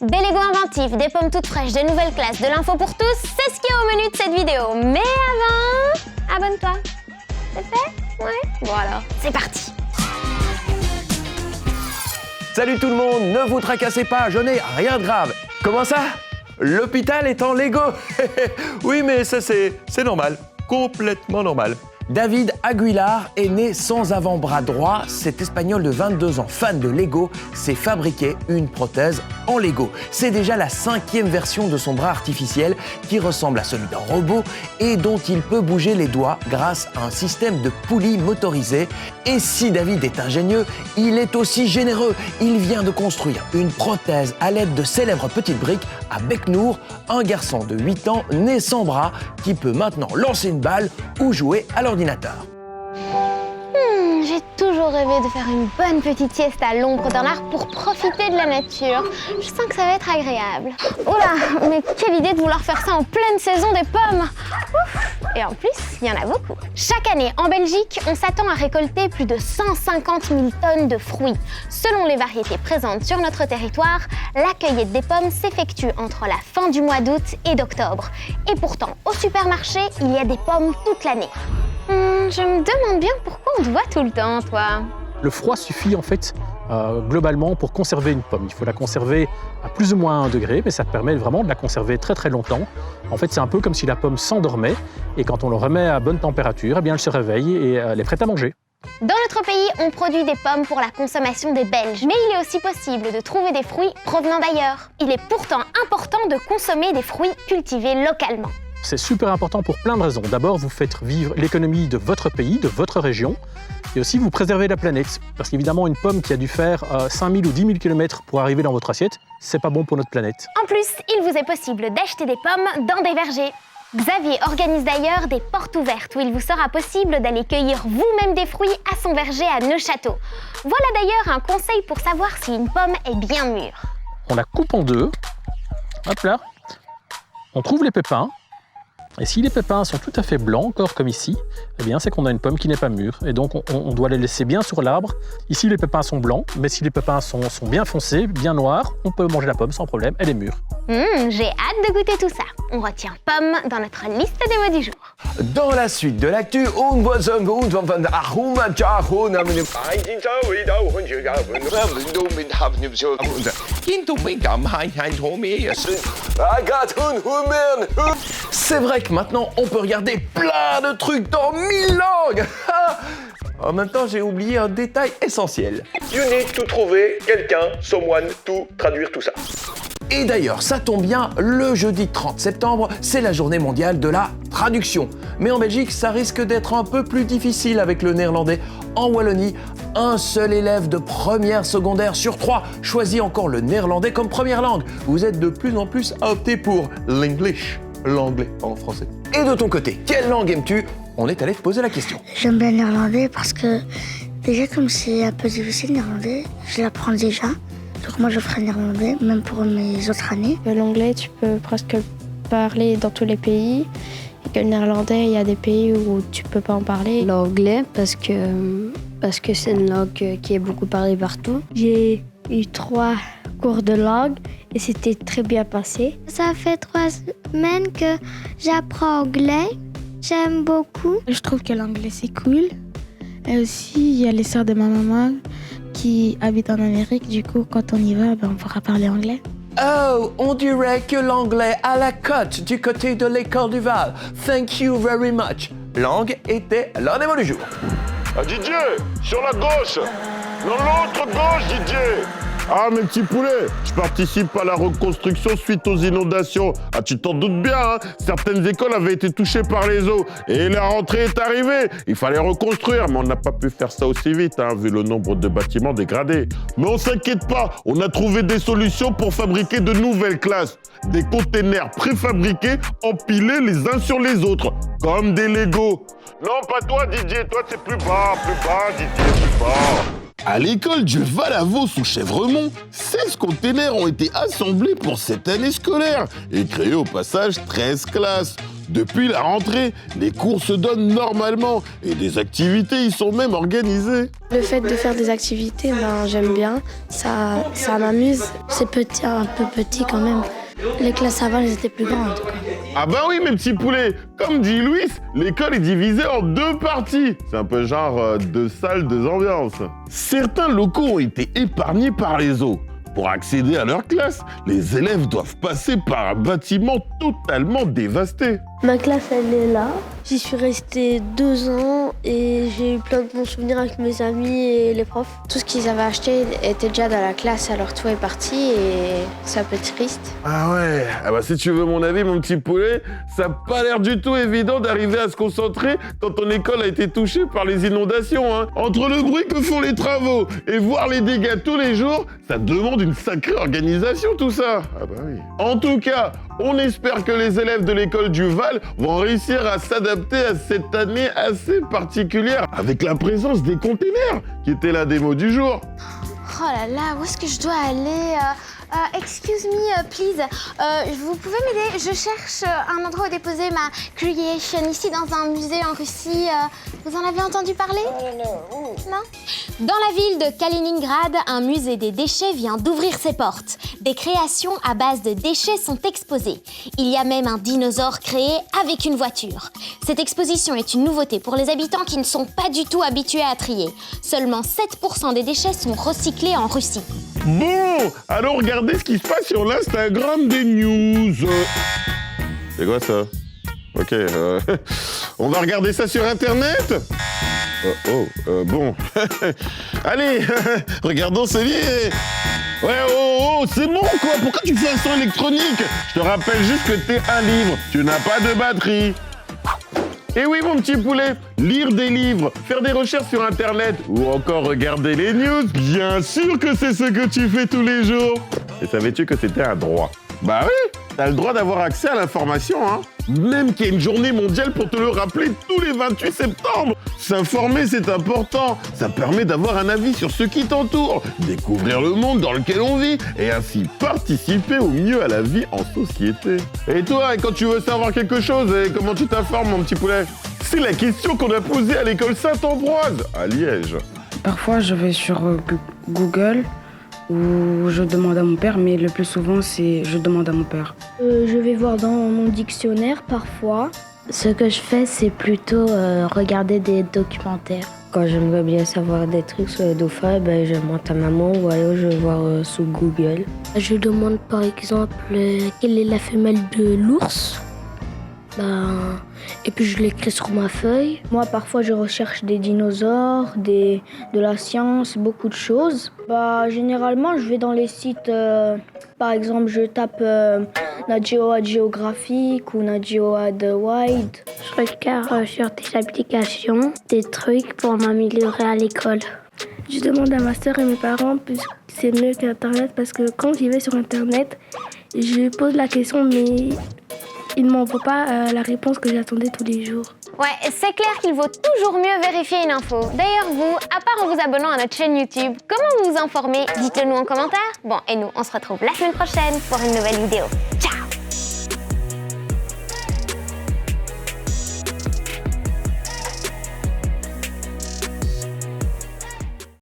Des Lego inventifs, des pommes toutes fraîches, de nouvelles classes, de l'info pour tous, c'est ce qui est au menu de cette vidéo. Mais avant, abonne-toi. C'est fait? Ouais? Bon alors, c'est parti. Salut tout le monde, ne vous tracassez pas, je n'ai rien de grave. Comment ça? L'hôpital est en Lego. Oui, mais ça c'est normal, complètement normal. David Aguilar est né sans avant-bras droit. Cet Espagnol de 22 ans, fan de Lego, s'est fabriqué une prothèse en Lego. C'est déjà la 5e version de son bras artificiel qui ressemble à celui d'un robot et dont il peut bouger les doigts grâce à un système de poulies motorisées. Et si David est ingénieux, il est aussi généreux. Il vient de construire une prothèse à l'aide de célèbres petites briques à Beknour, un garçon de 8 ans né sans bras qui peut maintenant lancer une balle ou jouer à l'ordinateur. J'ai toujours rêvé de faire une bonne petite sieste à l'ombre d'un arbre pour profiter de la nature. Je sens que ça va être agréable. Oula, mais quelle idée de vouloir faire ça en pleine saison des pommes. Ouf. Et en plus, il y en a beaucoup. Chaque année, en Belgique, on s'attend à récolter plus de 150 000 tonnes de fruits. Selon les variétés présentes sur notre territoire, la cueillette des pommes s'effectue entre la fin du mois d'août et d'octobre. Et pourtant, au supermarché, il y a des pommes toute l'année. Je me demande bien pourquoi on te voit tout le temps, toi. Le froid suffit en fait globalement pour conserver une pomme. Il faut la conserver à plus ou moins 1 degré, mais ça permet vraiment de la conserver très très longtemps. En fait, c'est un peu comme si la pomme s'endormait et quand on le remet à bonne température, eh bien, elle se réveille et elle est prête à manger. Dans notre pays, on produit des pommes pour la consommation des Belges, mais il est aussi possible de trouver des fruits provenant d'ailleurs. Il est pourtant important de consommer des fruits cultivés localement. C'est super important pour plein de raisons. D'abord, vous faites vivre l'économie de votre pays, de votre région, et aussi vous préservez la planète. Parce qu'évidemment, une pomme qui a dû faire 5000 ou 10 000 km pour arriver dans votre assiette, c'est pas bon pour notre planète. En plus, il vous est possible d'acheter des pommes dans des vergers. Xavier organise d'ailleurs des portes ouvertes où il vous sera possible d'aller cueillir vous-même des fruits à son verger à Neufchâteau. Voilà d'ailleurs un conseil pour savoir si une pomme est bien mûre. On la coupe en deux, hop là, on trouve les pépins, et si les pépins sont tout à fait blancs, encore comme ici, eh bien c'est qu'on a une pomme qui n'est pas mûre, et donc on doit les laisser bien sur l'arbre. Ici les pépins sont blancs, mais si les pépins sont bien foncés, bien noirs, on peut manger la pomme sans problème, elle est mûre. J'ai hâte de goûter tout ça. On retient pomme dans notre liste des mots du jour. Dans la suite de l'actu, c'est vrai que maintenant on peut regarder plein de trucs dans 1000 langues. En même temps, j'ai oublié un détail essentiel. You need to trouver quelqu'un, someone, to traduire tout ça. Et d'ailleurs, ça tombe bien, le jeudi 30 septembre, c'est la journée mondiale de la traduction. Mais en Belgique, ça risque d'être un peu plus difficile avec le néerlandais. En Wallonie, un seul élève de première secondaire sur 3 choisit encore le néerlandais comme première langue. Vous êtes de plus en plus à opter pour l'English, l'anglais en français. Et de ton côté, quelle langue aimes-tu? On est allé te poser la question. J'aime bien le néerlandais parce que déjà comme c'est un peu difficile le néerlandais, je l'apprends déjà. Donc moi je ferai néerlandais, même pour mes autres années. L'anglais, tu peux presque parler dans tous les pays. Et que le néerlandais, il y a des pays où tu peux pas en parler. L'anglais, parce que c'est une langue qui est beaucoup parlée partout. J'ai eu 3 cours de langue et c'était très bien passé. Ça fait 3 semaines que j'apprends anglais. J'aime beaucoup. Je trouve que l'anglais c'est cool. Et aussi, il y a les sœurs de ma maman qui habitent en Amérique. Du coup, quand on y va, on pourra parler anglais. Oh, on dirait que l'anglais à la cote du côté de l'école du Val. Thank you very much. Langue était l'un des mots du jour. Ah Didier, sur la gauche. Dans l'autre gauche, Didier. Ah, mes petits poulets, je participe à la reconstruction suite aux inondations. Ah, tu t'en doutes bien, hein, certaines écoles avaient été touchées par les eaux. Et la rentrée est arrivée. Il fallait reconstruire, mais on n'a pas pu faire ça aussi vite, hein, vu le nombre de bâtiments dégradés. Mais on s'inquiète pas, on a trouvé des solutions pour fabriquer de nouvelles classes. Des containers préfabriqués empilés les uns sur les autres, comme des Lego. Non, pas toi, Didier, toi c'est plus bas, Didier, plus bas. À l'école du Val-à-Vaux sous Chèvremont, 16 containers ont été assemblés pour cette année scolaire et créé au passage 13 classes. Depuis la rentrée, les cours se donnent normalement et des activités y sont même organisées. Le fait de faire des activités, j'aime bien. Ça m'amuse. C'est petit, un peu petit quand même. Les classes avant, elles étaient plus grandes. Ah bah oui, mes petits poulets. Comme dit Louis, l'école est divisée en 2 parties. C'est un peu genre 2 salles, 2 ambiances. Certains locaux ont été épargnés par les eaux. Pour accéder à leur classe, les élèves doivent passer par un bâtiment totalement dévasté. Ma classe, elle est là. J'y suis restée 2 ans et j'ai eu plein de bons souvenirs avec mes amis et les profs. Tout ce qu'ils avaient acheté était déjà dans la classe, alors tout est parti et c'est un peu triste. Ah ouais, ah bah si tu veux mon avis, mon petit poulet, ça n'a pas l'air du tout évident d'arriver à se concentrer quand ton école a été touchée par les inondations. Hein. Entre le bruit que font les travaux et voir les dégâts tous les jours, ça demande une sacrée organisation tout ça. Ah bah oui. En tout cas, on espère que les élèves de l'école du Val vont réussir à s'adapter à cette année assez particulière avec la présence des containers qui était la démo du jour. Oh là là, où est-ce que je dois aller excuse me, please. Vous pouvez m'aider? Je cherche un endroit où déposer ma creation ici dans un musée en Russie. Vous en avez entendu parler? Non. Dans la ville de Kaliningrad, un musée des déchets vient d'ouvrir ses portes. Des créations à base de déchets sont exposées. Il y a même un dinosaure créé avec une voiture. Cette exposition est une nouveauté pour les habitants qui ne sont pas du tout habitués à trier. Seulement 7% des déchets sont recyclés en Russie. Bon, alors regardez ce qui se passe sur l'Instagram des news. C'est quoi ça? Ok, on va regarder ça sur Internet. Bon. Allez, regardons ce lien. Ouais, c'est bon quoi. Pourquoi tu fais un son électronique? Je te rappelle juste que t'es un livre. Tu n'as pas de batterie. Et oui, mon petit poulet, lire des livres, faire des recherches sur Internet ou encore regarder les news, bien sûr que c'est ce que tu fais tous les jours. Et savais-tu que c'était un droit? Bah oui, t'as le droit d'avoir accès à l'information, hein. Même qu'il y a une journée mondiale pour te le rappeler tous les 28 septembre. S'informer, c'est important. Ça permet d'avoir un avis sur ce qui t'entoure, découvrir le monde dans lequel on vit et ainsi participer au mieux à la vie en société. Et toi, quand tu veux savoir quelque chose, comment tu t'informes, mon petit poulet? C'est la question qu'on a posée à l'école Saint-Ambroise, à Liège. Parfois, je vais sur Google ou je demande à mon père, mais le plus souvent, c'est je demande à mon père. Je vais voir dans mon dictionnaire parfois. Ce que je fais, c'est plutôt regarder des documentaires. Quand j'aimerais bien savoir des trucs sur les dauphins, je demande à maman ou alors je vais voir sur Google. Je demande par exemple quelle est la femelle de l'ours. Et puis je l'écris sur ma feuille. Moi, parfois, je recherche des dinosaures, de la science, beaucoup de choses. Généralement, je vais dans les sites, par exemple, je tape Nat Geo Geographic ou Nat Geo Wild. Je regarde sur des applications, des trucs pour m'améliorer à l'école. Je demande à ma soeur et mes parents, puisque c'est mieux qu'Internet, parce que quand j'y vais sur Internet, je pose la question, mais il ne m'envoie pas la réponse que j'attendais tous les jours. Ouais, c'est clair qu'il vaut toujours mieux vérifier une info. D'ailleurs, vous, à part en vous abonnant à notre chaîne YouTube, comment vous vous informez? Dites-le nous en commentaire. Bon, et nous, on se retrouve la semaine prochaine pour une nouvelle vidéo. Ciao!